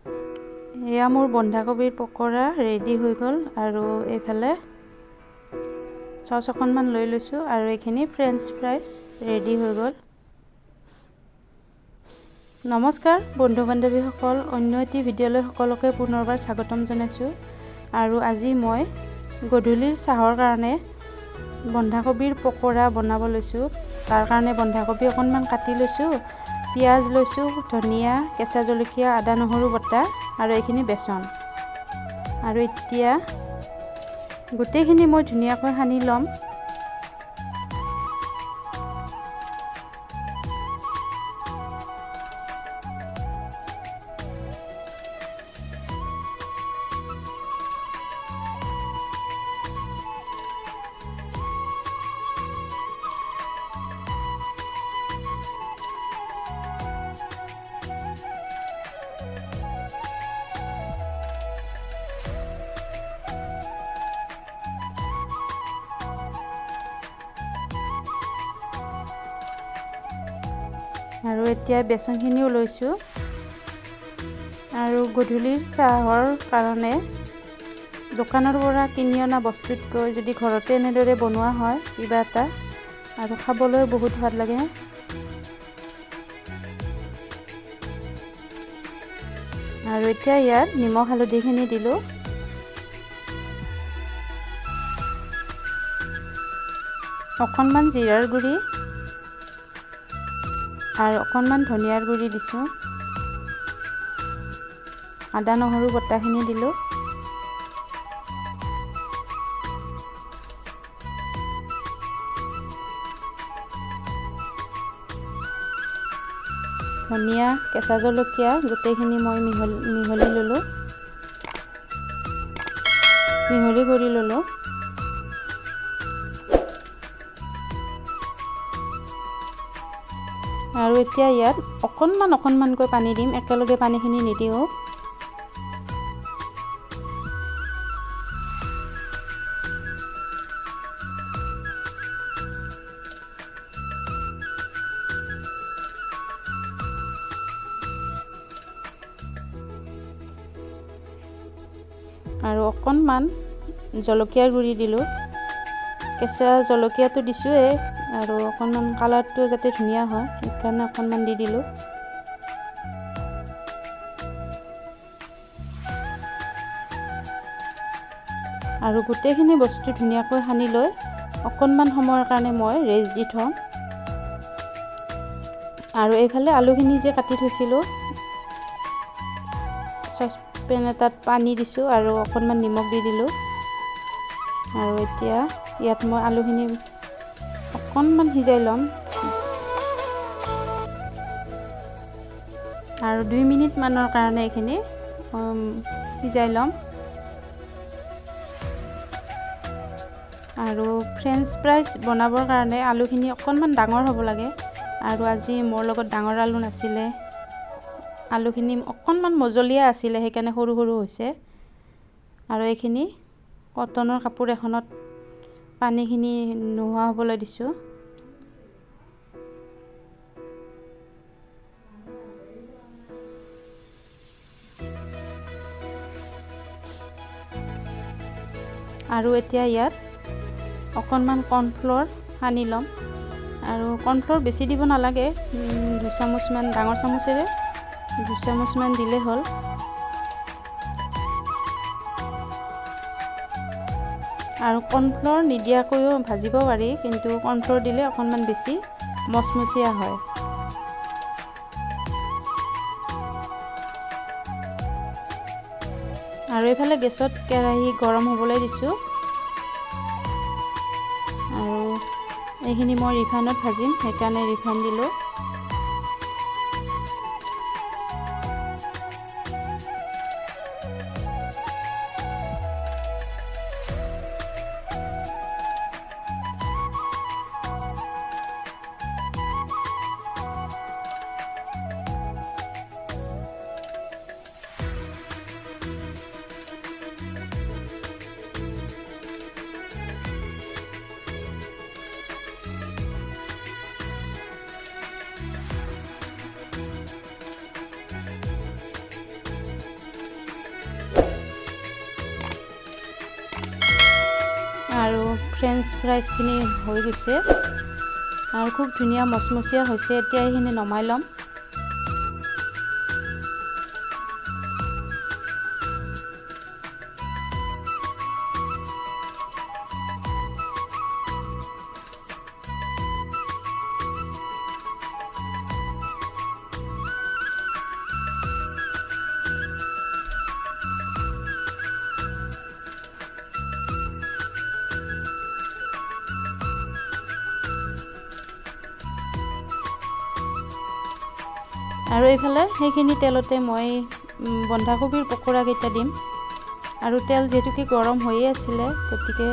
এয়া মোৰ বন্ধাকবিৰ পকৰা ৰেডি হৈ গ'ল আৰু এইফালে চচ অকণমান লৈ লৈছোঁ আৰু এইখিনি ফ্ৰেঞ্চ ফ্ৰাইজ ৰেডি হৈ গ'ল। নমস্কাৰ বন্ধু বান্ধৱীসকল, অন্য এটি ভিডিঅ'লৈ সকলোকে পুনৰবাৰ স্বাগতম জনাইছোঁ। আৰু আজি মই গধূলিৰ চাহৰ কাৰণে বন্ধাকবিৰ পকৰা বনাব লৈছোঁ। তাৰ কাৰণে বন্ধাকবি অকণমান কাটি লৈছোঁ, পিঁয়াজ লৈছোঁ, ধনিয়া, কেঁচা জলকীয়া, আদা নহৰু বটা আৰু এইখিনি বেচন। আৰু এতিয়া গোটেইখিনি মই ধুনীয়াকৈ সানি ল'ম। আৰু এতিয়া বেচনখিনিও লৈছোঁ। আৰু গধূলিৰ চাহৰ কাৰণে দোকানৰ পৰা কিনি অনা বস্তুতকৈ যদি ঘৰতে এনেদৰে বনোৱা হয় কিবা এটা, আৰু খাবলৈ বহুত ভাল লাগে। আৰু এতিয়া ইয়াত নিমখ হালধিখিনি দিলোঁ। অকণমান জিৰাৰ গুড়ি আৰু অকণমান ধনিয়াৰ গুড়ি দিছোঁ। আদা নহৰু বটাখিনি দিলোঁ। ধনিয়া, কেঁচা জলকীয়া গোটেইখিনি মই মিহলি কৰি ল'লোঁ। আৰু এতিয়া ইয়াত অকণমানকৈ পানী দিম, একেলগে পানীখিনি নিদিওঁ। আৰু অকণমান জলকীয়াৰ গুড়ি দিলোঁ। কেঁচা জলকীয়াটো দিছোঁৱেই, আৰু অকণমান কালাৰটো যাতে ধুনীয়া হয় সেইকাৰণে অকণমান দি দিলোঁ। আৰু গোটেইখিনি বস্তু ধুনীয়াকৈ সানি লৈ অকণমান সময়ৰ কাৰণে মই ৰেষ্ট দি থওঁ। আৰু এইফালে আলুখিনি যে কাটি থৈছিলোঁ, চচপেন এটাত পানী দিছোঁ আৰু অকণমান নিমখ দি দিলোঁ। আৰু এতিয়া ইয়াত মই আলুখিনি অকণমান সিজাই ল'ম। আৰু 2 মিনিটমানৰ কাৰণে এইখিনি সিজাই ল'ম। আৰু ফ্ৰেঞ্চ ফ্ৰাইজ বনাবৰ কাৰণে আলুখিনি অকণমান ডাঙৰ হ'ব লাগে। আৰু আজি মোৰ লগত ডাঙৰ আলু নাছিলে, আলুখিনি অকণমান মজলীয়া আছিলে, সেইকাৰণে সৰু সৰু হৈছে। আৰু এইখিনি কটনৰ কাপোৰ এখনত পানীখিনি নোহোৱা হ'বলৈ দিছোঁ। আৰু এতিয়া ইয়াত অকণমান কৰ্ণফ্ল'ৰ সানি ল'ম। আৰু কৰ্ণফ্ল'ৰ বেছি দিব নালাগে, 2 চামুচমান, ডাঙৰ চামুচেৰে 2 চামুচমান দিলে হ'ল। আৰু কৰ্ণফ্ল'ৰ নিদিয়াকৈও ভাজিব পাৰি, কিন্তু কৰ্ণফ্ল'ৰ দিলে অকণমান বেছি মচমচীয়া হয়। আৰু এইফালে গেছত কেৰাহী গৰম হ'বলৈ দিছোঁ। আৰু এইখিনি মই ৰিফাইনত ভাজিম, সেইকাৰণে ৰিফাইন দিলোঁ। আৰু ফ্ৰেঞ্চ ফ্ৰাইজখিনি হৈ গৈছে আৰু খুব ধুনীয়া মচমচীয়া হৈছে। এতিয়া এইখিনি নমাই ল'ম। আৰু এইফালে সেইখিনি তেলতে মই বন্ধাকবিৰ পকোৰাকেইটা দিম। আৰু তেল যিহেতুকে গৰম হৈয়ে আছিলে, গতিকে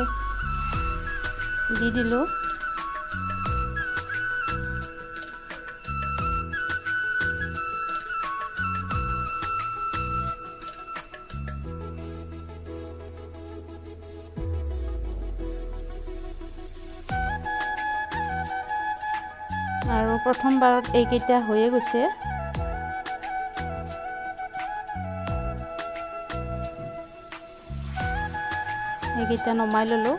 দি দিলোঁ। আৰু প্ৰথমবাৰত এইকেইটা হৈয়ে গৈছে। এইকেইটা নমাই ল'লোঁ।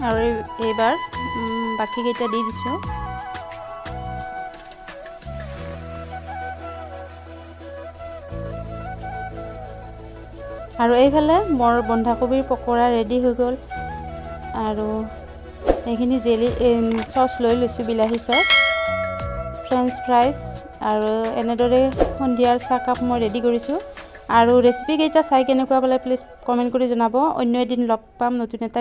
আৰু এইবাৰ বাকীকেইটা দি দিছোঁ। আৰু এইফালে মোৰ বন্ধাকবিৰ পকোৰা ৰেডি হৈ গ'ল। আৰু এইখিনি জেলি চচ লৈ লৈছোঁ, বিলাহী চচ, ফ্ৰেঞ্চ ফ্ৰাইজ। আৰু এনেদৰে সন্ধিয়াৰ চাহকাপ মই ৰেডি কৰিছোঁ। আৰু ৰেচিপিকেইটা চাই কেনেকুৱা পালে প্লিজ কমেণ্ট কৰি জনাব। অন্য এদিন লগ পাম নতুন এটা